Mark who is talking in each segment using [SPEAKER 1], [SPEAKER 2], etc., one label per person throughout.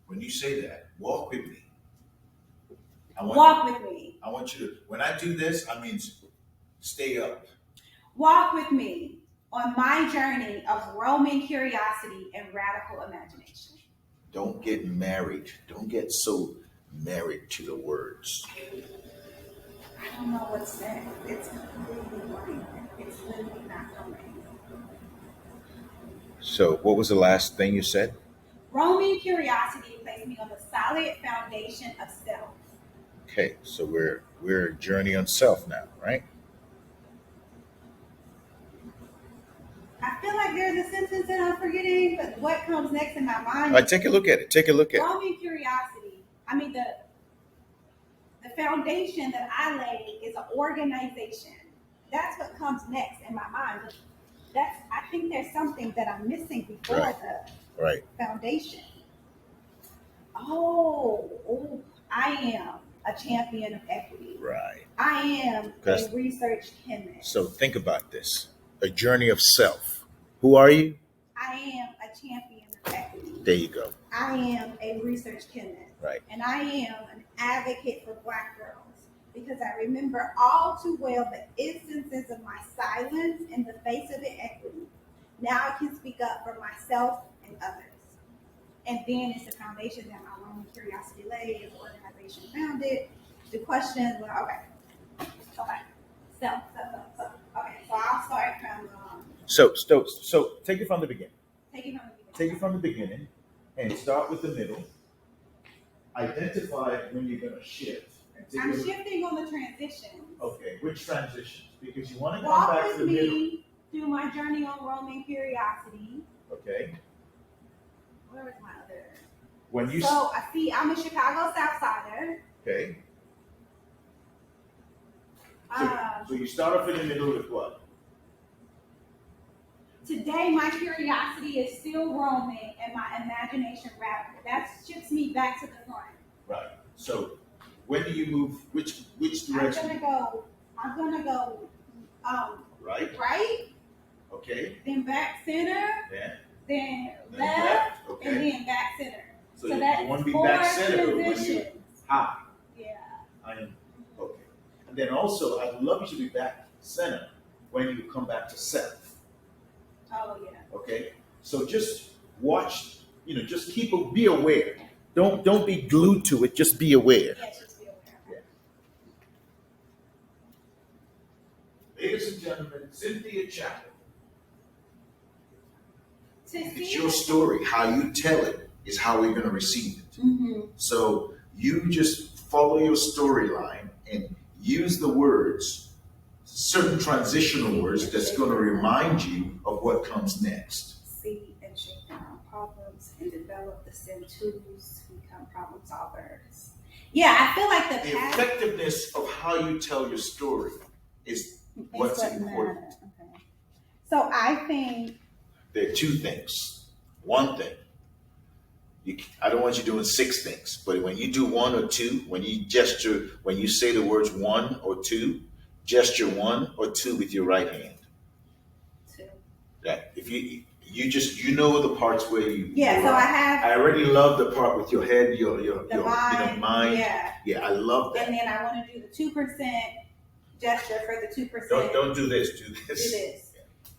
[SPEAKER 1] when you say that, walk with me.
[SPEAKER 2] Walk with me.
[SPEAKER 1] I want you to, when I do this, I mean, stay up.
[SPEAKER 2] Walk with me on my journey of Roman curiosity and radical imagination.
[SPEAKER 1] Don't get married. Don't get so married to the words.
[SPEAKER 2] I don't know what's next. It's completely blank. It's literally not coming.
[SPEAKER 1] So, what was the last thing you said?
[SPEAKER 2] Roman curiosity placed me on the solid foundation of self.
[SPEAKER 1] Okay, so we're journey on self now, right?
[SPEAKER 2] I feel like there's a sentence that I'm forgetting, but what comes next in my mind?
[SPEAKER 1] All right, take a look at it. Take a look at it.
[SPEAKER 2] Roman curiosity. I mean, the foundation that I laid is an organization. That's what comes next in my mind. I think there's something that I'm missing before the foundation. Oh, I am a champion of equity.
[SPEAKER 1] Right.
[SPEAKER 2] I am a research chemist.
[SPEAKER 1] So think about this. A journey of self. Who are you?
[SPEAKER 2] I am a champion of equity.
[SPEAKER 1] There you go.
[SPEAKER 2] I am a research chemist.
[SPEAKER 1] Right.
[SPEAKER 2] And I am an advocate for Black girls because I remember all too well the instances of my silence in the face of inequity. Now I can speak up for myself and others. And then it's the foundation that my Roman curiosity laid, is the organization founded. The questions were, okay. So, okay, so I'll start from...
[SPEAKER 1] So take it from the beginning.
[SPEAKER 2] Take it from the beginning.
[SPEAKER 1] Take it from the beginning and start with the middle. Identify when you're going to shift.
[SPEAKER 2] I'm shifting on the transitions.
[SPEAKER 1] Okay, which transitions? Because you want to come
[SPEAKER 2] Walk
[SPEAKER 1] back to the middle.
[SPEAKER 2] with me through my journey on Roman curiosity.
[SPEAKER 1] Okay.
[SPEAKER 2] Where is my other?
[SPEAKER 1] When you
[SPEAKER 2] So I see I'm a Chicago Southsider.
[SPEAKER 1] Okay. So you start off in the middle with what?
[SPEAKER 2] Today my curiosity is still Roman and my imagination radical. That shifts me back to the front.
[SPEAKER 1] Right. So when do you move? Which direction?
[SPEAKER 2] I'm gonna go.
[SPEAKER 1] Right.
[SPEAKER 2] Right.
[SPEAKER 1] Okay.
[SPEAKER 2] Then back center. Then left.
[SPEAKER 1] Okay.
[SPEAKER 2] And then back center.
[SPEAKER 1] So you want to be back center when you high.
[SPEAKER 2] Yeah.
[SPEAKER 1] I am. Okay. And then also, I'd love you to be back center when you come back to self.
[SPEAKER 2] Oh yeah.
[SPEAKER 1] Okay. So just watch. Just be aware. Don't be glued to it. Just be aware.
[SPEAKER 2] Yes, just be aware.
[SPEAKER 1] Yeah. Ladies and gentlemen, Cynthia Chapple. It's your story. How you tell it is how we're going to receive it.
[SPEAKER 2] Mm-hmm.
[SPEAKER 1] So you just follow your storyline and use the words, certain transitional words that's going to remind you of what comes next.
[SPEAKER 2] See and shape down problems and develop the STEM tools to become problem solvers. Yeah, I feel like the
[SPEAKER 1] effectiveness of how you tell your story is what's important.
[SPEAKER 2] Okay. So I think
[SPEAKER 1] there are two things. One thing, I don't want you doing six things, but when you do one or two, when you say the words one or two, gesture one or two with your right hand.
[SPEAKER 2] Two.
[SPEAKER 1] Yeah. If you know the parts where you.
[SPEAKER 2] Yeah. So
[SPEAKER 1] I already love the part with your head, your mind.
[SPEAKER 2] Yeah.
[SPEAKER 1] Yeah, I love that.
[SPEAKER 2] And then I want to do the 2% gesture for the 2%.
[SPEAKER 1] Don't do this. Do this.
[SPEAKER 2] Do this.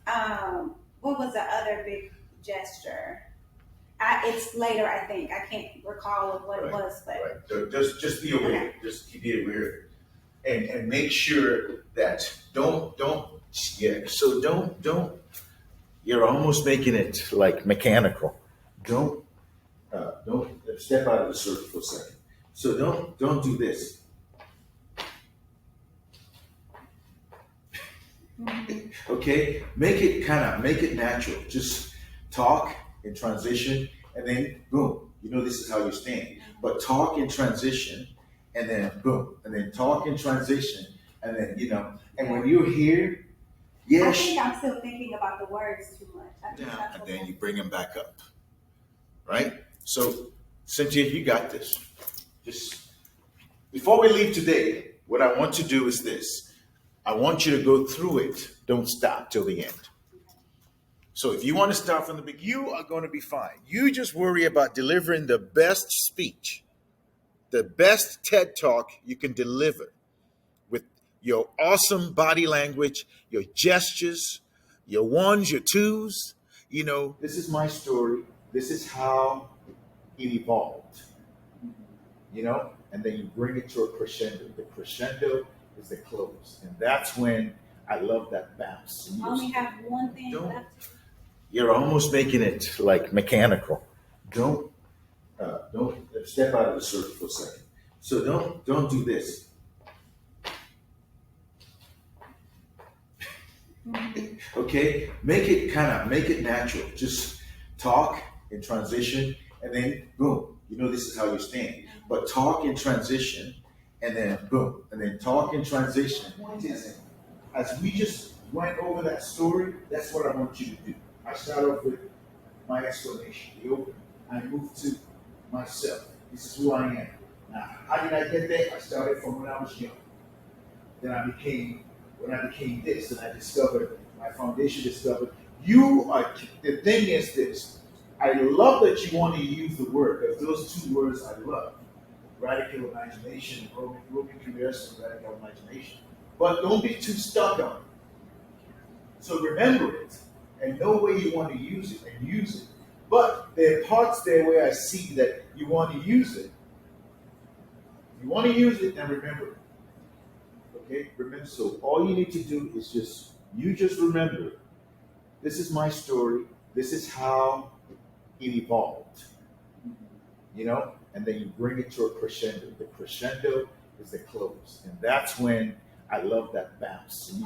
[SPEAKER 2] Yeah. What was the other big gesture? It's later, I think. I can't recall what it was, but
[SPEAKER 1] just be aware. Okay. Just be aware, and make sure that don't. Yeah. So don't. You're almost making it like mechanical. Don't step out of the circle for a second. So don't do this. Mm-hmm. Okay, make it natural. Just talk in transition, and then boom. This is how you stand. But talk in transition, and then boom, and then talk in transition, and then And when you're here, yes.
[SPEAKER 2] I think I'm still thinking about the words too much.
[SPEAKER 1] Yeah, and then you bring them back up, right? So, Cynthia, you got this. Just before we leave today, what I want to do is this. I want you to go through it. Don't stop till the end. So if you want to start from the beginning, you are going to be fine. You just worry about delivering the best speech, the best TED talk you can deliver with your awesome body language, your gestures, your ones, your twos. This is my story. This is how it evolved, and then you bring it to a crescendo. The crescendo is the close. And that's when I love that bounce.
[SPEAKER 2] I only have one thing
[SPEAKER 1] Don't-
[SPEAKER 2] left.
[SPEAKER 1] You're almost making it like mechanical. Don't step out of the circle for a second. So don't do this. Okay, make it natural. Just talk in transition, and then boom. This is how you stand. But talk in transition, and then boom, and then talk in transition. The point is, as we just went over that story, that's what I want you to do. I start off with my explanation, the opening. I move to myself. This is who I am. Now, how did I get there? I started from when I was young. Then when I became this, and I discovered, my foundation discovered, the thing is this, I love that you want to use the word, because those two words I love, radical imagination, growing curiosity, and radical imagination. But don't be too stuck on it. So remember it, and know where you want to use it, and use it. But there are parts there where I see that you want to use it. You want to use it, and remember it. Okay, remember. So all you need to do is just remember. This is my story. This is how it evolved. And then you bring it to a crescendo. The crescendo is the close, and that's when I love that bounce.